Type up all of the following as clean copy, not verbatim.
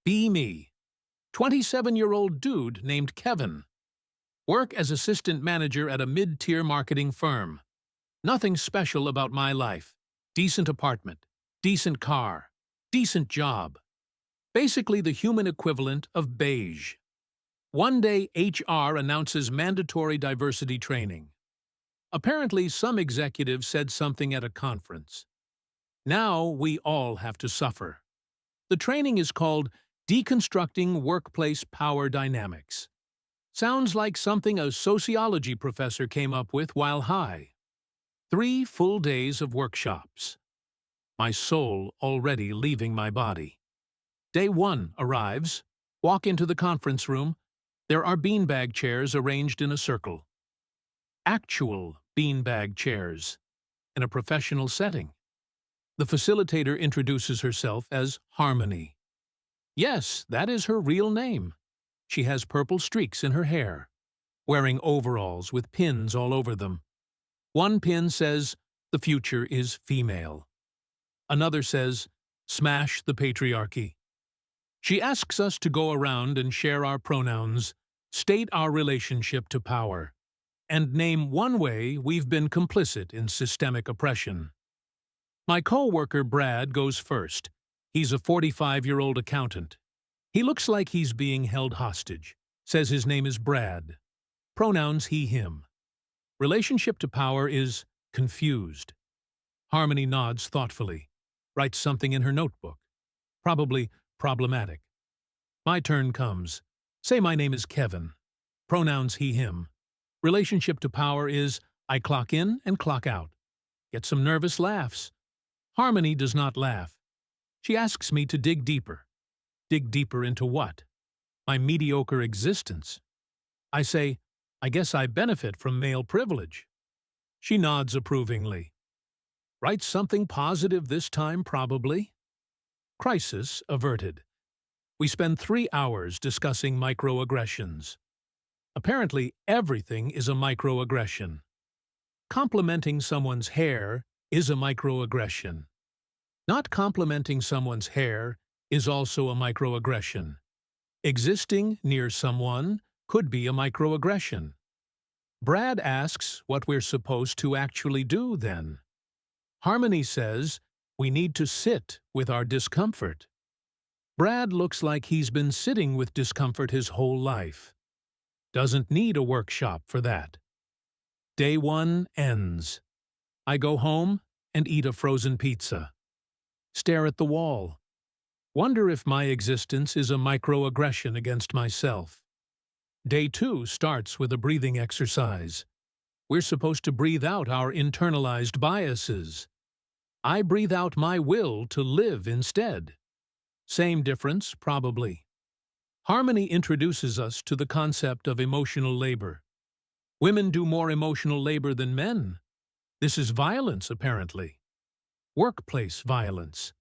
Be me. 27-year-old dude named Kevin. Work as assistant manager at a mid-tier marketing firm. Nothing special about my life. Decent apartment, decent car, decent job. Basically the human equivalent of beige. One day, HR announces mandatory diversity training. Apparently, some executive said something at a conference. Now we all have to suffer. The training is called Deconstructing Workplace Power Dynamics. Sounds like something a sociology professor came up with while high. 3 full days of workshops. My soul already leaving my body. Day 1 arrives. Walk into the conference room. There are beanbag chairs arranged in a circle. Actual beanbag chairs in a professional setting. The facilitator introduces herself as Harmony. Yes, that is her real name. She has purple streaks in her hair, wearing overalls with pins all over them. One pin says, "The future is female." Another says, "Smash the patriarchy." She asks us to go around and share our pronouns, state our relationship to power, and name one way we've been complicit in systemic oppression. My coworker Brad goes first. He's a 45-year-old accountant. He looks like he's being held hostage. Says his name is Brad. Pronouns he, him. Relationship to power is confused. Harmony nods thoughtfully, writes something in her notebook. Probably problematic. My turn comes. Say my name is Kevin. Pronouns he, him. Relationship to power is I clock in and clock out. Get some nervous laughs. Harmony does not laugh. She asks me to dig deeper. Dig deeper into what? My mediocre existence. I say, I guess I benefit from male privilege. She nods approvingly. Write something positive this time, probably. Crisis averted. We spend 3 hours discussing microaggressions. Apparently, everything is a microaggression. Complimenting someone's hair is a microaggression. Not complimenting someone's hair is also a microaggression. Existing near someone could be a microaggression. Brad asks what we're supposed to actually do then. Harmony says we need to sit with our discomfort. Brad looks like he's been sitting with discomfort his whole life. Doesn't need a workshop for that. Day 1 ends. I go home and eat a frozen pizza. Stare at the wall. Wonder if my existence is a microaggression against myself. Day 2 starts with a breathing exercise. We're supposed to breathe out our internalized biases. I breathe out my will to live instead. Same difference, probably. Harmony introduces us to the concept of emotional labor. Women do more emotional labor than men. This is violence, apparently. Workplace violence.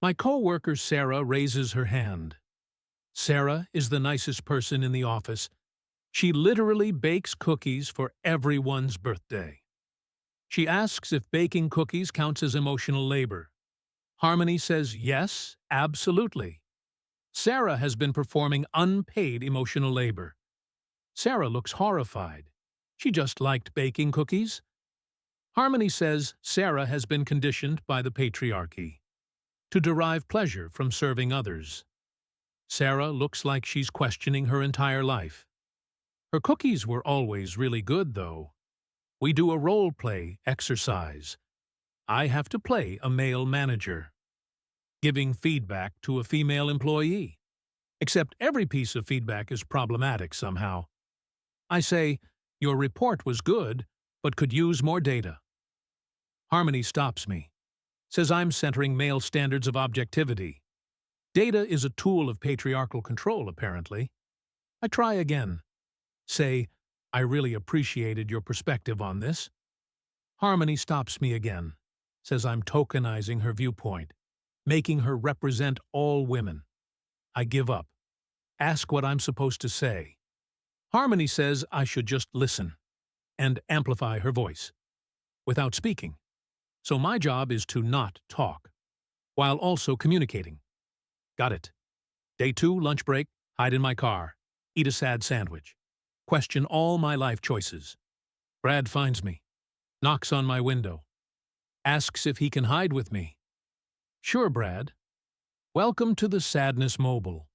My coworker Sarah raises her hand. Sarah is the nicest person in the office. She literally bakes cookies for everyone's birthday. She asks if baking cookies counts as emotional labor. Harmony says yes, absolutely. Sarah has been performing unpaid emotional labor. Sarah looks horrified. She just liked baking cookies. Harmony says Sarah has been conditioned by the patriarchy to derive pleasure from serving others. Sarah looks like she's questioning her entire life. Her cookies were always really good, though. We do a role-play exercise. I have to play a male manager, giving feedback to a female employee. Except every piece of feedback is problematic somehow. I say, your report was good, but could use more data. Harmony stops me, says I'm centering male standards of objectivity. Data is a tool of patriarchal control, apparently. I try again. Say, I really appreciated your perspective on this. Harmony stops me again, says I'm tokenizing her viewpoint, making her represent all women. I give up. Ask what I'm supposed to say. Harmony says I should just listen and amplify her voice without speaking. So my job is to not talk, while also communicating. Got it. Day 2, lunch break, hide in my car, eat a sad sandwich, question all my life choices. Brad finds me, knocks on my window, asks if he can hide with me. Sure, Brad. Welcome to the Sadness Mobile.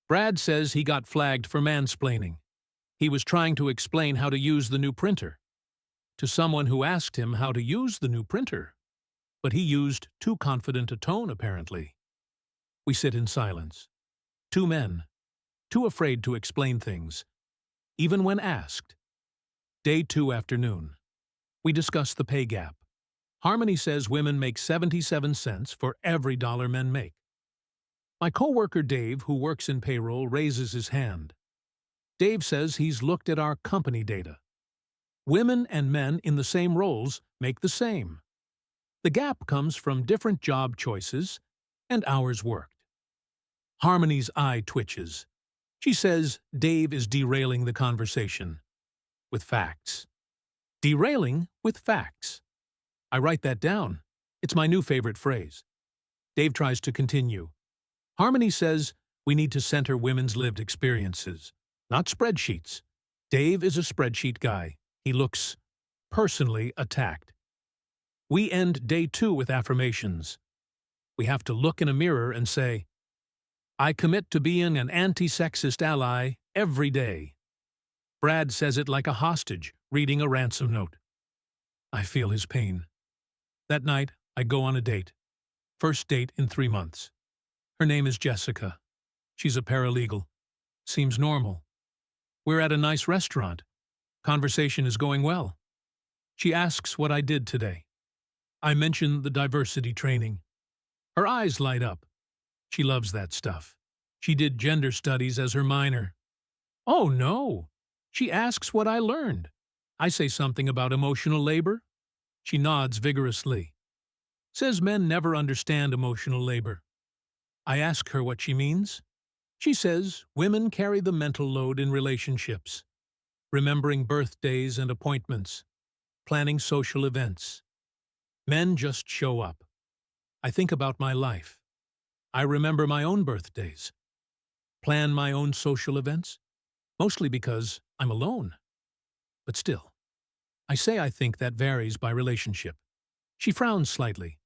Brad says he got flagged for mansplaining. He was trying to explain how to use the new printer to someone who asked him how to use the new printer. But he used too confident a tone, apparently. We sit in silence. Two men, too afraid to explain things, even when asked. Day 2 afternoon. We discuss the pay gap. Harmony says women make 77 cents for every dollar men make. My coworker Dave, who works in payroll, raises his hand. Dave says he's looked at our company data. Women and men in the same roles make the same. The gap comes from different job choices and hours worked. Harmony's eye twitches. She says Dave is derailing the conversation. With facts. Derailing with facts. I write that down. It's my new favorite phrase. Dave tries to continue. Harmony says we need to center women's lived experiences, not spreadsheets. Dave is a spreadsheet guy. He looks personally attacked. We end day 2 with affirmations. We have to look in a mirror and say, I commit to being an anti-sexist ally every day. Brad says it like a hostage reading a ransom note. I feel his pain. That night, I go on a date. First date in 3 months. Her name is Jessica. She's a paralegal. Seems normal. We're at a nice restaurant. Conversation is going well. She asks what I did today. I mention the diversity training. Her eyes light up. She loves that stuff. She did gender studies as her minor. Oh, no. She asks what I learned. I say something about emotional labor. She nods vigorously. Says men never understand emotional labor. I ask her what she means. She says women carry the mental load in relationships, remembering birthdays and appointments, planning social events. Men just show up. I think about my life. I remember my own birthdays, plan my own social events, mostly because I'm alone. But still, I say I think that varies by relationship. She frowns slightly,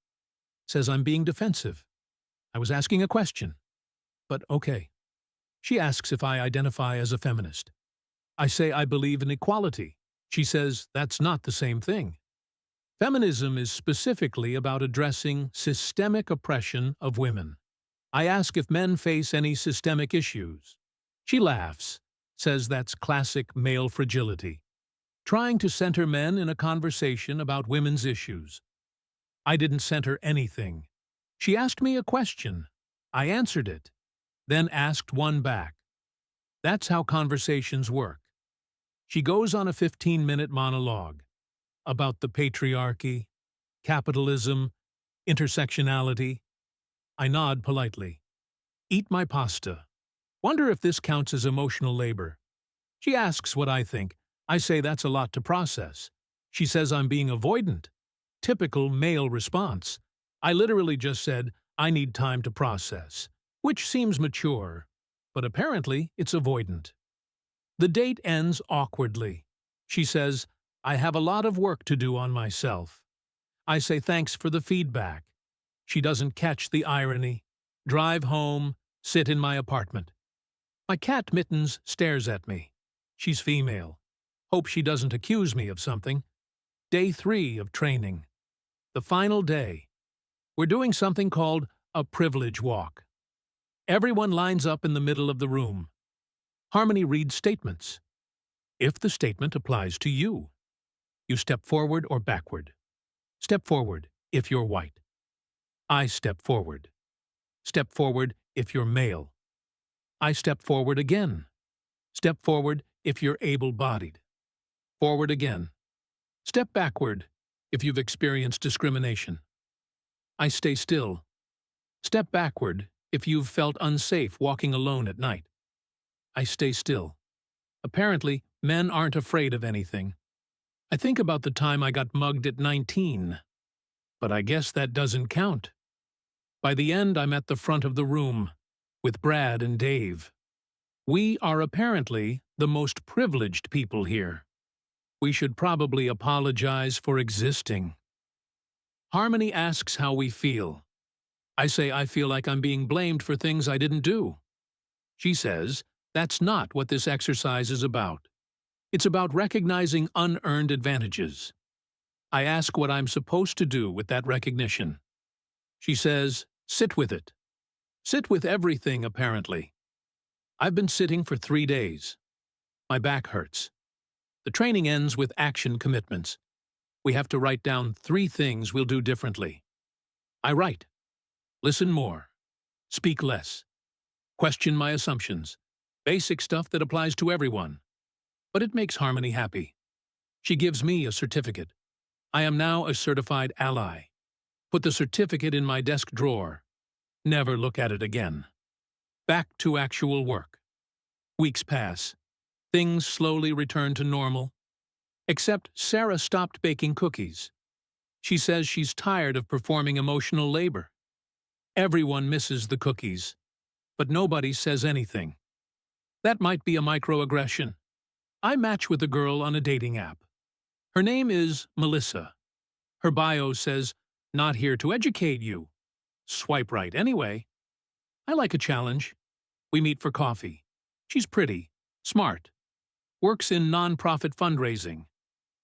says I'm being defensive. I was asking a question. But okay. She asks if I identify as a feminist. I say I believe in equality. She says that's not the same thing. Feminism is specifically about addressing systemic oppression of women. I ask if men face any systemic issues. She laughs, says that's classic male fragility, trying to center men in a conversation about women's issues. I didn't center anything. She asked me a question. I answered it, then asked one back. That's how conversations work. She goes on a 15-minute monologue about the patriarchy, capitalism, intersectionality. I nod politely. Eat my pasta. Wonder if this counts as emotional labor. She asks what I think. I say that's a lot to process. She says I'm being avoidant. Typical male response. I literally just said, I need time to process, which seems mature, but apparently it's avoidant. The date ends awkwardly. She says, I have a lot of work to do on myself. I say thanks for the feedback. She doesn't catch the irony. Drive home, sit in my apartment. My cat Mittens stares at me. She's female. Hope she doesn't accuse me of something. Day 3 of training. The final day. We're doing something called a privilege walk. Everyone lines up in the middle of the room. Harmony reads statements. If the statement applies to you, you step forward or backward. Step forward if you're white. I step forward. Step forward if you're male. I step forward again. Step forward if you're able-bodied. Forward again. Step backward if you've experienced discrimination. I stay still. Step backward if you've felt unsafe walking alone at night. I stay still. Apparently, men aren't afraid of anything. I think about the time I got mugged at 19. But I guess that doesn't count. By the end, I'm at the front of the room, with Brad and Dave. We are apparently the most privileged people here. We should probably apologize for existing. Harmony asks how we feel. I say I feel like I'm being blamed for things I didn't do. She says, that's not what this exercise is about. It's about recognizing unearned advantages. I ask what I'm supposed to do with that recognition. She says, sit with it. Sit with everything, apparently. I've been sitting for 3 days. My back hurts. The training ends with action commitments. We have to write down 3 things we'll do differently. I write. Listen more. Speak less. Question my assumptions. Basic stuff that applies to everyone. But it makes Harmony happy. She gives me a certificate. I am now a certified ally. Put the certificate in my desk drawer. Never look at it again. Back to actual work. Weeks pass. Things slowly return to normal. Except Sarah stopped baking cookies. She says she's tired of performing emotional labor. Everyone misses the cookies, but nobody says anything. That might be a microaggression. I match with a girl on a dating app. Her name is Melissa. Her bio says, not here to educate you. Swipe right anyway. I like a challenge. We meet for coffee. She's pretty, smart, works in nonprofit fundraising.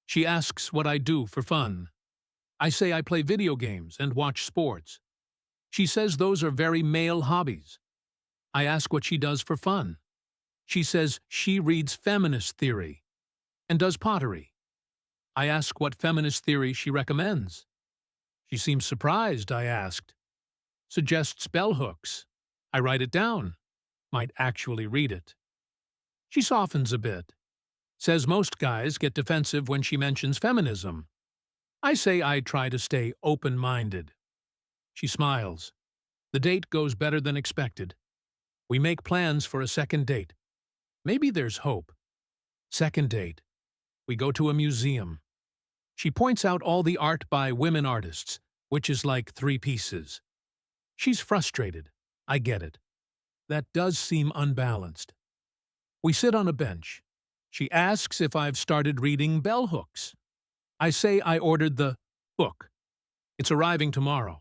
She asks what I do for fun. I say I play video games and watch sports. She says those are very male hobbies. I ask what she does for fun. She says she reads feminist theory and does pottery. I ask what feminist theory she recommends. She seems surprised, I asked. Suggests bell hooks. I write it down. Might actually read it. She softens a bit. Says most guys get defensive when she mentions feminism. I say I try to stay open-minded. She smiles. The date goes better than expected. We make plans for a second date. Maybe there's hope. Second date. We go to a museum. She points out all the art by women artists, which is like 3 pieces. She's frustrated. I get it. That does seem unbalanced. We sit on a bench. She asks if I've started reading bell hooks. I say I ordered the book. It's arriving tomorrow.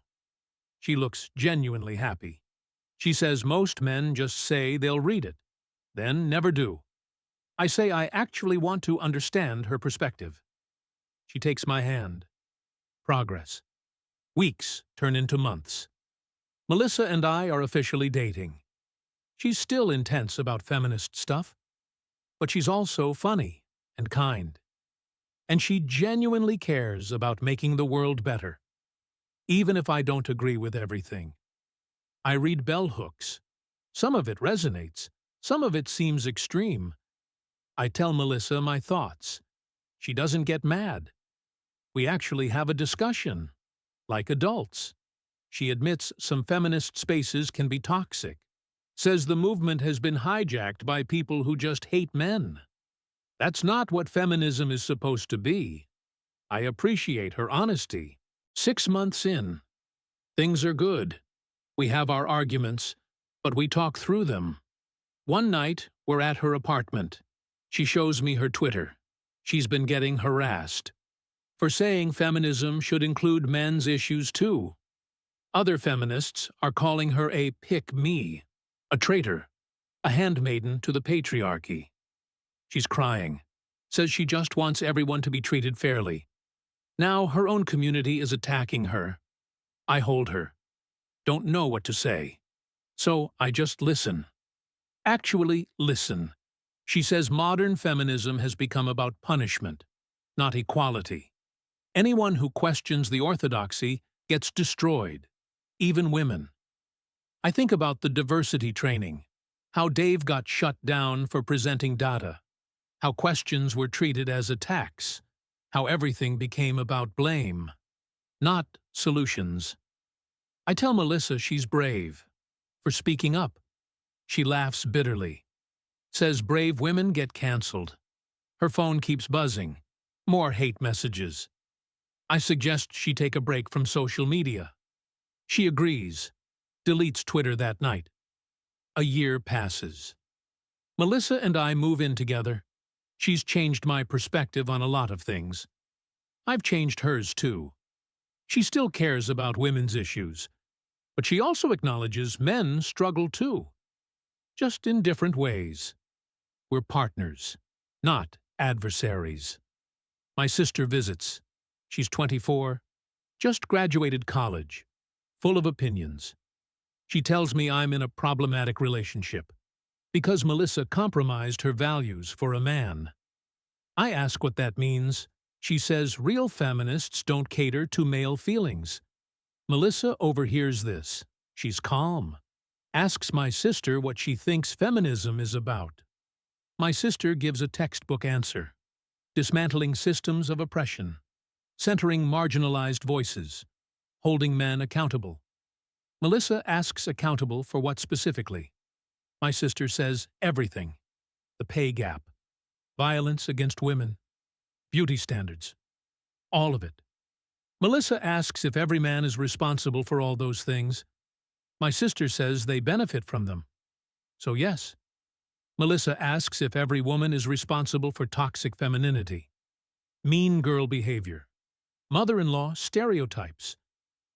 She looks genuinely happy. She says most men just say they'll read it, then never do. I say I actually want to understand her perspective. She takes my hand. Progress. Weeks turn into months. Melissa and I are officially dating. She's still intense about feminist stuff, but she's also funny and kind. And she genuinely cares about making the world better, even if I don't agree with everything. I read bell hooks. Some of it resonates. Some of it seems extreme. I tell Melissa my thoughts. She doesn't get mad. We actually have a discussion, like adults. She admits some feminist spaces can be toxic. Says the movement has been hijacked by people who just hate men. That's not what feminism is supposed to be. I appreciate her honesty. 6 months in. Things are good. We have our arguments, but we talk through them. One night, we're at her apartment. She shows me her Twitter. She's been getting harassed for saying feminism should include men's issues too. Other feminists are calling her a pick-me, a traitor, a handmaiden to the patriarchy. She's crying. Says she just wants everyone to be treated fairly. Now her own community is attacking her. I hold her. Don't know what to say. So I just listen. Actually, listen. She says modern feminism has become about punishment, not equality. Anyone who questions the orthodoxy gets destroyed, even women. I think about the diversity training, how Dave got shut down for presenting data, how questions were treated as attacks, how everything became about blame, not solutions. I tell Melissa she's brave for speaking up. She laughs bitterly. Says brave women get canceled. Her phone keeps buzzing. More hate messages. I suggest she take a break from social media. She agrees. Deletes Twitter that night. A year passes. Melissa and I move in together. She's changed my perspective on a lot of things. I've changed hers too. She still cares about women's issues, but she also acknowledges men struggle too, just in different ways. We're partners, not adversaries. My sister visits. She's 24, just graduated college, full of opinions. She tells me I'm in a problematic relationship because Melissa compromised her values for a man. I ask what that means. She says real feminists don't cater to male feelings. Melissa overhears this. She's calm. Asks my sister what she thinks feminism is about. My sister gives a textbook answer. Dismantling systems of oppression. Centering marginalized voices. Holding men accountable. Melissa asks accountable for what specifically? My sister says everything. The pay gap. Violence against women. Beauty standards. All of it. Melissa asks if every man is responsible for all those things. My sister says they benefit from them. So yes. Melissa asks if every woman is responsible for toxic femininity. Mean girl behavior. Mother-in-law stereotypes.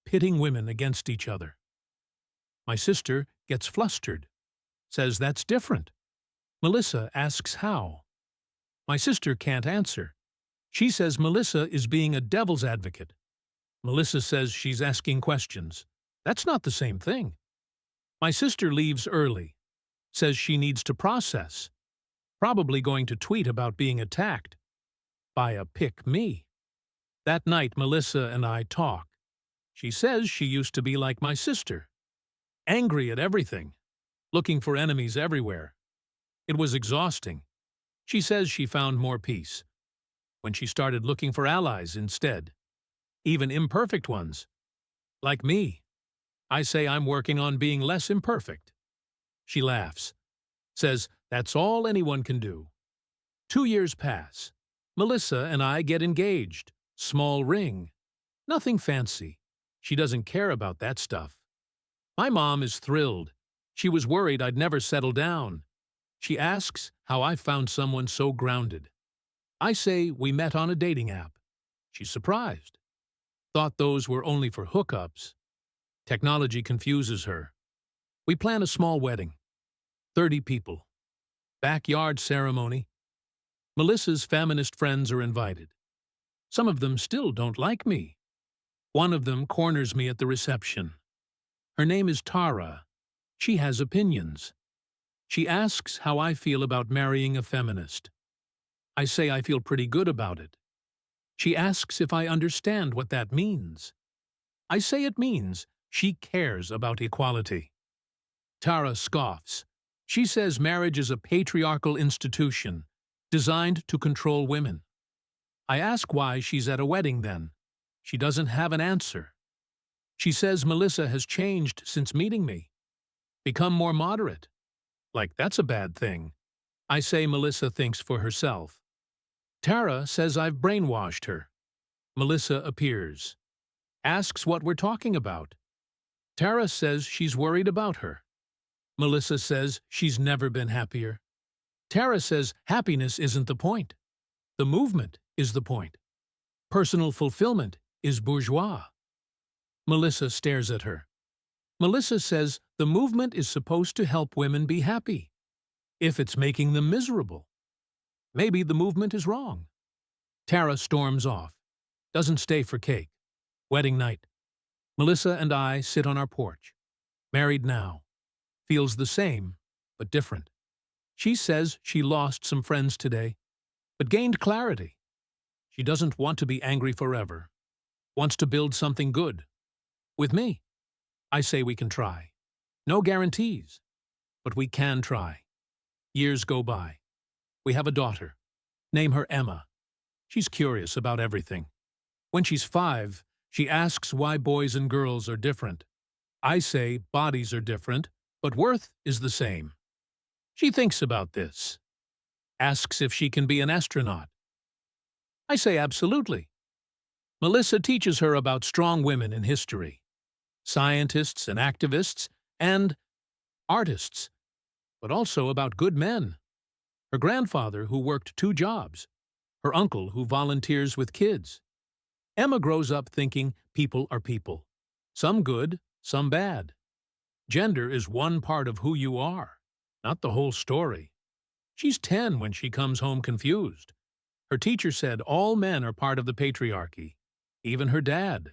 Pitting women against each other. My sister gets flustered. Says that's different. Melissa asks how. My sister can't answer. She says Melissa is being a devil's advocate. Melissa says she's asking questions. That's not the same thing. My sister leaves early. Says she needs to process. Probably going to tweet about being attacked. By a pick me. That night, Melissa and I talk. She says she used to be like my sister. Angry at everything. Looking for enemies everywhere. It was exhausting. She says she found more peace when she started looking for allies instead. Even imperfect ones. Like me. I say I'm working on being less imperfect. She laughs. Says that's all anyone can do. 2 years pass. Melissa and I get engaged. Small ring. Nothing fancy. She doesn't care about that stuff. My mom is thrilled. She was worried I'd never settle down. She asks how I found someone so grounded. I say we met on a dating app. She's surprised. Thought those were only for hookups. Technology confuses her. We plan a small wedding. 30 people. Backyard ceremony. Melissa's feminist friends are invited. Some of them still don't like me. One of them corners me at the reception. Her name is Tara. She has opinions. She asks how I feel about marrying a feminist. I say I feel pretty good about it. She asks if I understand what that means. I say it means she cares about equality. Tara scoffs. She says marriage is a patriarchal institution designed to control women. I ask why she's at a wedding then. She doesn't have an answer. She says Melissa has changed since meeting me. Become more moderate. Like that's a bad thing. I say Melissa thinks for herself. Tara says I've brainwashed her. Melissa appears. Asks what we're talking about. Tara says she's worried about her. Melissa says she's never been happier. Tara says happiness isn't the point. The movement is the point. Personal fulfillment is bourgeois. Melissa stares at her. Melissa says the movement is supposed to help women be happy. If it's making them miserable, maybe the movement is wrong. Tara storms off. Doesn't stay for cake. Wedding night. Melissa and I sit on our porch. Married now. Feels the same, but different. She says she lost some friends today, but gained clarity. She doesn't want to be angry forever. Wants to build something good. With me. I say we can try. No guarantees, but we can try. Years go by. We have a daughter. Name her Emma. She's curious about everything. When she's 5, she asks why boys and girls are different. I say bodies are different, but worth is the same. She thinks about this. Asks if she can be an astronaut. I say absolutely. Melissa teaches her about strong women in history. Scientists and activists and artists but also about good men. Her grandfather who worked 2 jobs. Her uncle who volunteers with kids. Emma grows up thinking people are people. Some good, some bad. Gender is one part of who you are, not the whole story. She's 10 when she comes home confused. Her teacher said all men are part of the patriarchy, even her dad.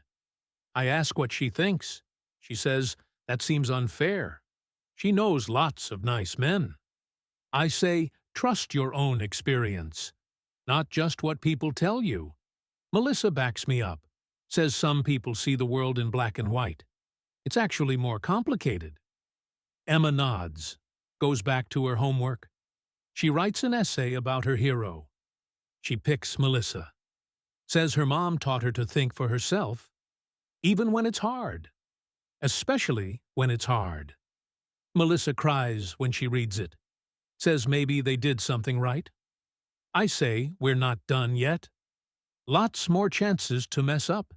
I ask what she thinks. She says, that seems unfair. She knows lots of nice men. I say, trust your own experience, not just what people tell you. Melissa backs me up, says some people see the world in black and white. It's actually more complicated. Emma nods, goes back to her homework. She writes an essay about her hero. She picks Melissa. Says her mom taught her to think for herself, even when it's hard. Especially when it's hard. Melissa cries when she reads it. Says maybe they did something right. I say we're not done yet. Lots more chances to mess up.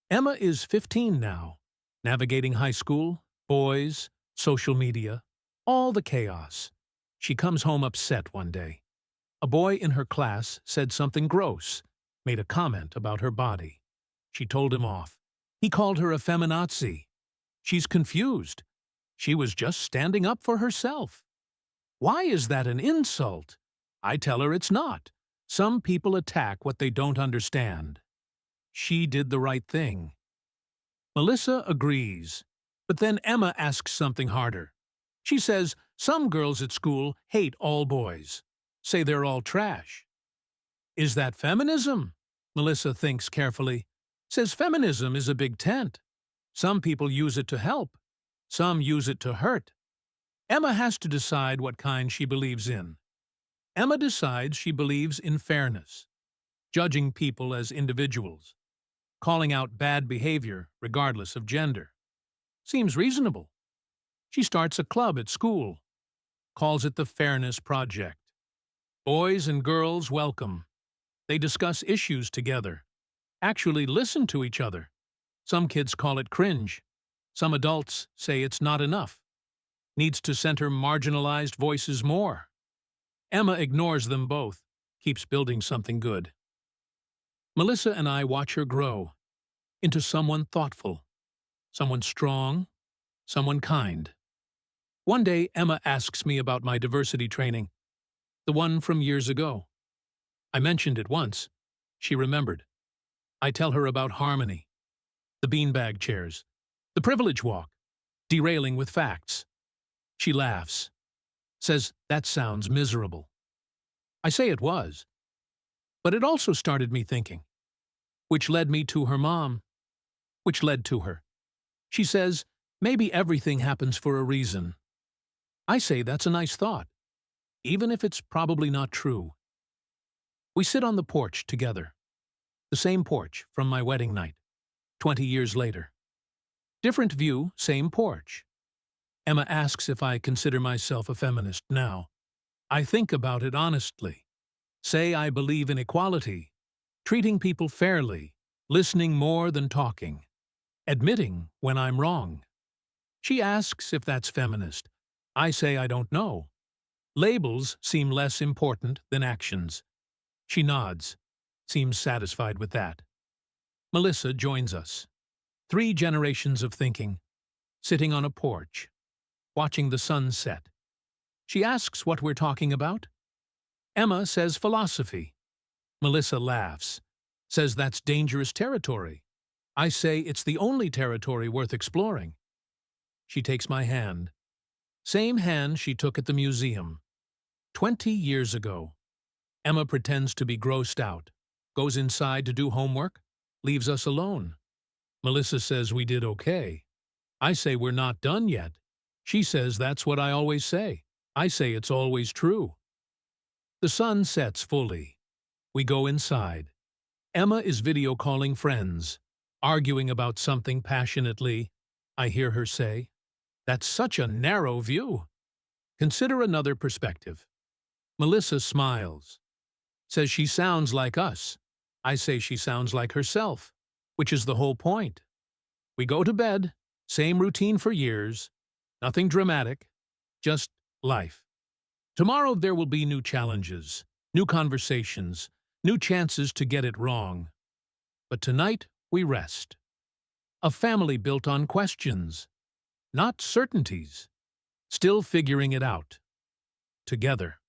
Emma is 15 now, navigating high school, boys, social media, all the chaos. She comes home upset one day. A boy in her class said something gross, made a comment about her body. She told him off. He called her a feminazi. She's confused. She was just standing up for herself. Why is that an insult? I tell her it's not. Some people attack what they don't understand. She did the right thing. Melissa agrees, but then Emma asks something harder. She says some girls at school hate all boys, say they're all trash. Is that feminism? Melissa thinks carefully. Says feminism is a big tent. Some people use it to help. Some use it to hurt. Emma has to decide what kind she believes in. Emma decides she believes in fairness, judging people as individuals, calling out bad behavior regardless of gender. Seems reasonable. She starts a club at school, calls it the Fairness Project. Boys and girls welcome. They discuss issues together, actually listen to each other. Some kids call it cringe. Some adults say it's not enough. Needs to center marginalized voices more. Emma ignores them both, keeps building something good. Melissa and I watch her grow into someone thoughtful, someone strong, someone kind. One day, Emma asks me about my diversity training, the one from years ago. I mentioned it once. She remembered. I tell her about harmony, the beanbag chairs, the privilege walk, derailing with facts. She laughs, says that sounds miserable. I say it was. But it also started me thinking, which led me to her mom, which led to her. She says, maybe everything happens for a reason. I say that's a nice thought, even if it's probably not true. We sit on the porch together. The same porch from my wedding night, 20 years later. Different view, same porch. Emma asks if I consider myself a feminist now. I think about it honestly. Say I believe in equality, treating people fairly, listening more than talking, admitting when I'm wrong. She asks if that's feminist. I say I don't know. Labels seem less important than actions. She nods, seems satisfied with that. Melissa joins us. 3 generations of thinking, sitting on a porch, watching the sun set. She asks what we're talking about. Emma says philosophy. Melissa laughs, says that's dangerous territory. I say it's the only territory worth exploring. She takes my hand. Same hand she took at the museum. 20 years ago. Emma pretends to be grossed out, goes inside to do homework, leaves us alone. Melissa says we did okay. I say we're not done yet. She says that's what I always say. I say it's always true. The sun sets fully. We go inside. Emma is video calling friends, arguing about something passionately. I hear her say, "That's such a narrow view. Consider another perspective." Melissa smiles, says she sounds like us. I say she sounds like herself, which is the whole point. We go to bed, same routine for years, nothing dramatic, just life. Tomorrow there will be new challenges, new conversations, new chances to get it wrong. But tonight, we rest. A family built on questions, not certainties, still figuring it out. Together.